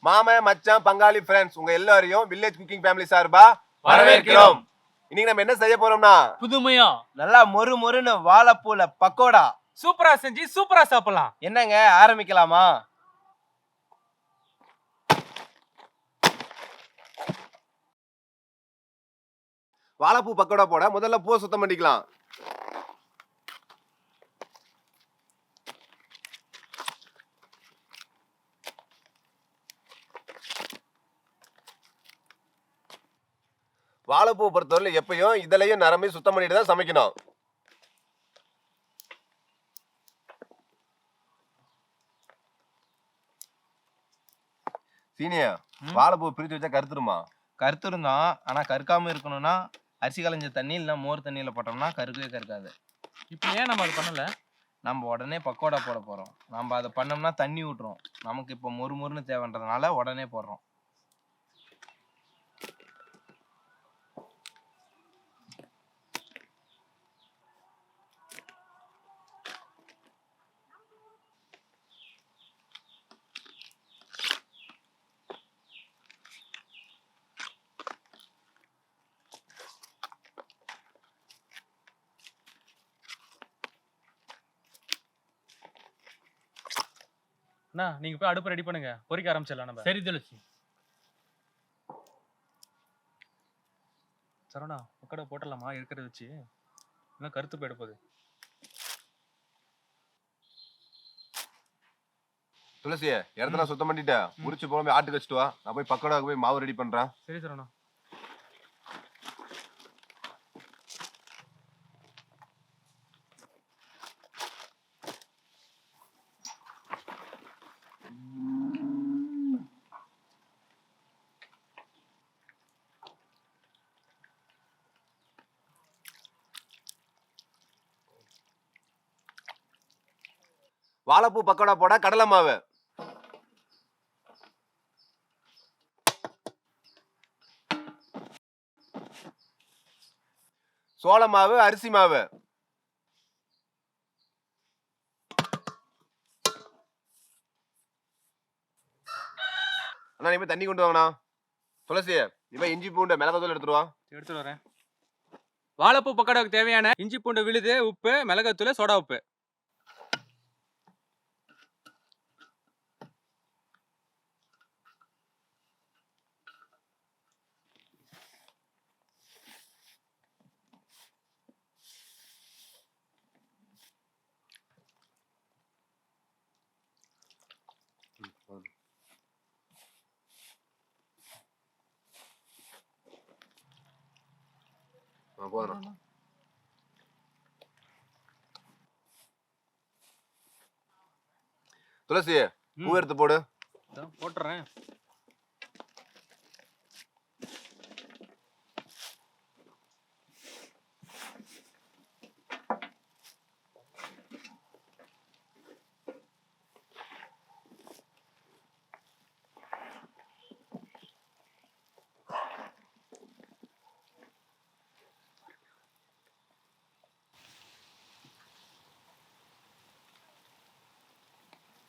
மாம மச்சான் பங்காளி ஃப்ரெண்ட்ஸ் உங்க எல்லாரையும் வில்லேஜ் குக்கிங் ஃபேமிலி சார்பா வரவேற்கிறோம். இன்னைக்கு நம்ம என்ன செய்ய போறோம்னா புதுமையா நல்லா மொறு மொறுன்னு வாழைப்பூல பக்கோடா சூப்பரா செஞ்சு சூப்பரா சாப்பிடலாம். என்னங்க ஆரம்பிக்கலாமா? வாழைப்பூ பக்கோடா போட முதல்ல பூவை சுத்தம் பண்ணிக்கலாம். வாழைப்பூ பொறுத்தவரை எப்பயும் இதுலயும் நரம்பி சுத்தம் பண்ணிட்டு தான் சமைக்கணும். சீனியா, வாழைப்பூ பிரிச்சு வச்சா கருத்துருமா? கருத்துருந்தான். ஆனா கருக்காம இருக்கணும்னா அரிசி கலைஞ்ச தண்ணி இல்ல மோர் தண்ணியில போட்டோம்னா கருக்கவே கருக்காது. இப்போ ஏன் நம்ம அது பண்ணல? நம்ம உடனே பக்கோடா போட போறோம். நம்ம அதை பண்ணோம்னா தண்ணி விட்டுரும். நமக்கு இப்போ மொறு மொறுன்னு தேவைன்றதுனால உடனே போடுறோம். அண்ணா நீங்க போய் அடுப்பு ரெடி பண்ணுங்க, பொரிக்க ஆரம்பிச்சிடலாம் நம்ம. சரி துளசி. சரவணா பக்கோடா போட்டலாமா? இருக்கிறத வச்சு இன்னும் கருத்து போயிட போகுது. துளசிய இடத்துல சுத்தம் பண்ணிட்டு முடிச்சு போய் ஆட்டுக்கு வச்சுட்டு வா. நான் போய் பக்கோடாவுக்கு போய் மாவு ரெடி பண்றேன். சரி சரவணா. வாழைப்பூ பக்கோடா போட கடலை மாவு, சோள மாவு, அரிசி மாவு, அண்ணா நீ தண்ணி கொண்டு வாங்கண்ணா. துளசி இப்ப இஞ்சி பூண்டு மிளகாத்தூள் எடுத்துருவா. எடுத்துட்டு வரேன். வாழைப்பூ பக்கோடாவுக்கு தேவையான இஞ்சி பூண்டு விழுது, உப்பு, மிளகாத்தூள், சோடா உப்பு. போதும். துளசி பூ எடுத்து போடு. போட்டுறேன்.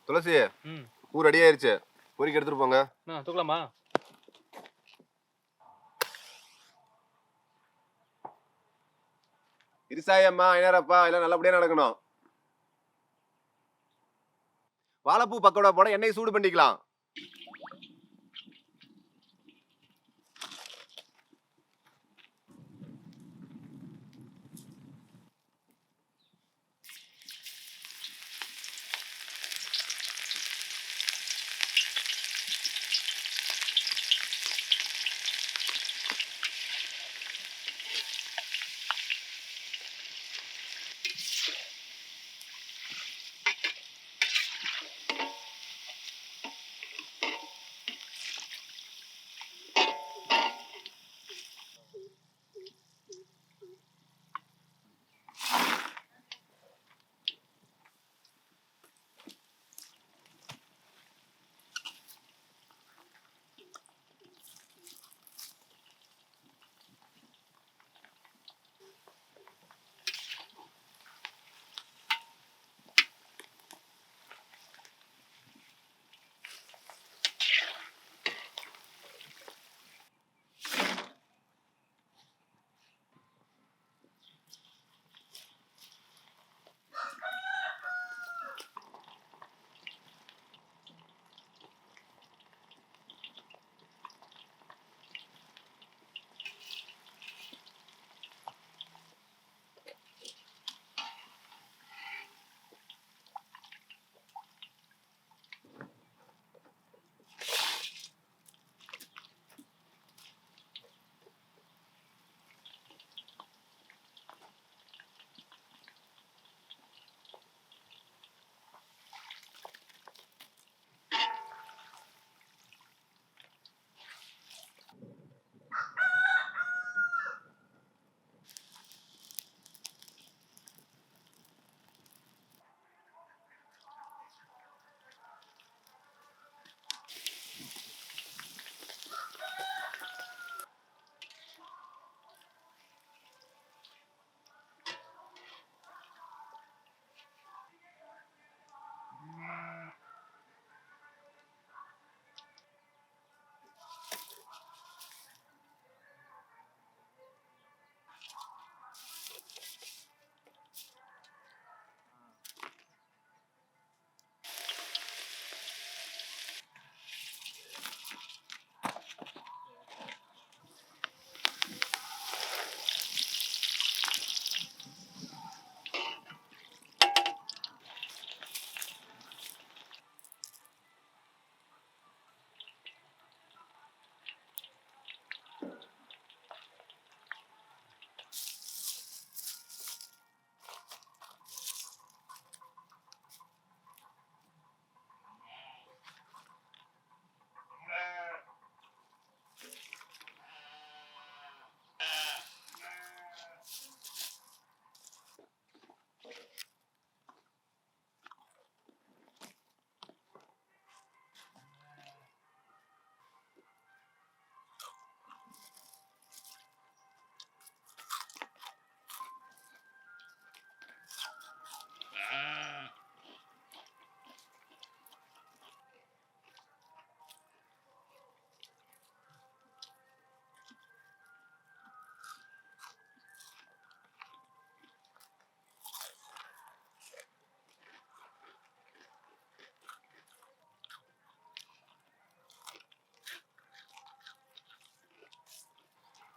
துளசி பூ ரெடி ஆயிருச்சு, பொரிக்க எடுத்துட்டு போங்க. தூக்கலாமா? இருசாயம்மா ஐநாரப்பா எல்லாம் நல்லபடியா நடக்கணும். வாழைப்பூ பக்கோடா போட எண்ணெய் சூடு பண்ணிக்கலாம்.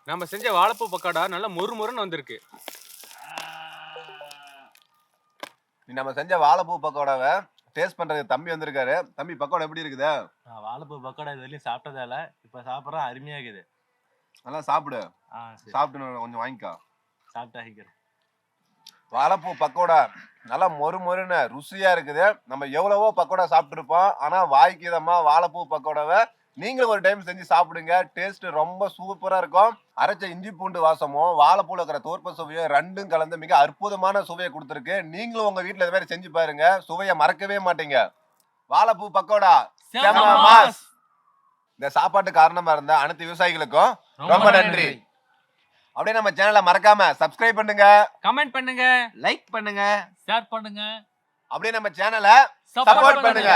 நம்ம செஞ்ச வாழைப்பூ பக்கோடா நல்லா மொறுமொறுன்னு வந்திருக்கு. நம்ம செஞ்ச வாழைப்பூ பக்கோடாவை டேஸ்ட் பண்றதுக்கு தம்பி வந்திருக்காரு. தம்பி, பக்கோடா எப்படி இருக்குது? வாழைப்பூ பக்கோடா இது வரையும் சாப்பிட்டதால இப்ப சாப்பிட்றோம், அருமையா இருக்குது. நல்லா சாப்பிடு. சரி, சாப்பிட்டு கொஞ்சம் வாங்கிக்கோ. சாப்பிட்டாக்கிறேன். வாழைப்பூ பக்கோடா நல்லா மொறுமொறுன்னு ருசியா இருக்குது. நம்ம எவ்வளவோ பக்கோடா சாப்பிட்டுருப்போம், ஆனா வாய்க்கு இதமா வாழைப்பூ பக்கோடாவை நீங்களும் ஒரு டைம் செஞ்சு சாப்பிடுங்க. டேஸ்ட் ரொம்ப சூப்பரா இருக்கும். அரைச்ச இஞ்சி பூண்டு வாசமும் வாழைப்பூல இருக்கிற தோற்ப சுவையும் ரெண்டும் கலந்து மிக அற்புதமான சுவையை கொடுத்துருக்கு. நீங்களும் உங்க வீட்டுல இது மாதிரி செஞ்சு பாருங்க, சுவையை மறக்கவே மாட்டீங்க. வாழைப்பூ பக்கோடா செம மாஸ். இந்த சாப்பாட்டு காரணமா இருந்த அனைத்து விவசாயிகளுக்கும் ரொம்ப நன்றி. அப்படியே நம்ம சேனலை மறக்காம சப்ஸ்கிரைப் பண்ணுங்க, கமெண்ட் பண்ணுங்க, லைக் பண்ணுங்க, ஷேர் பண்ணுங்க. அப்படியே நம்ம சேனலை சப்போர்ட் சப்போர்ட் பண்ணுங்க.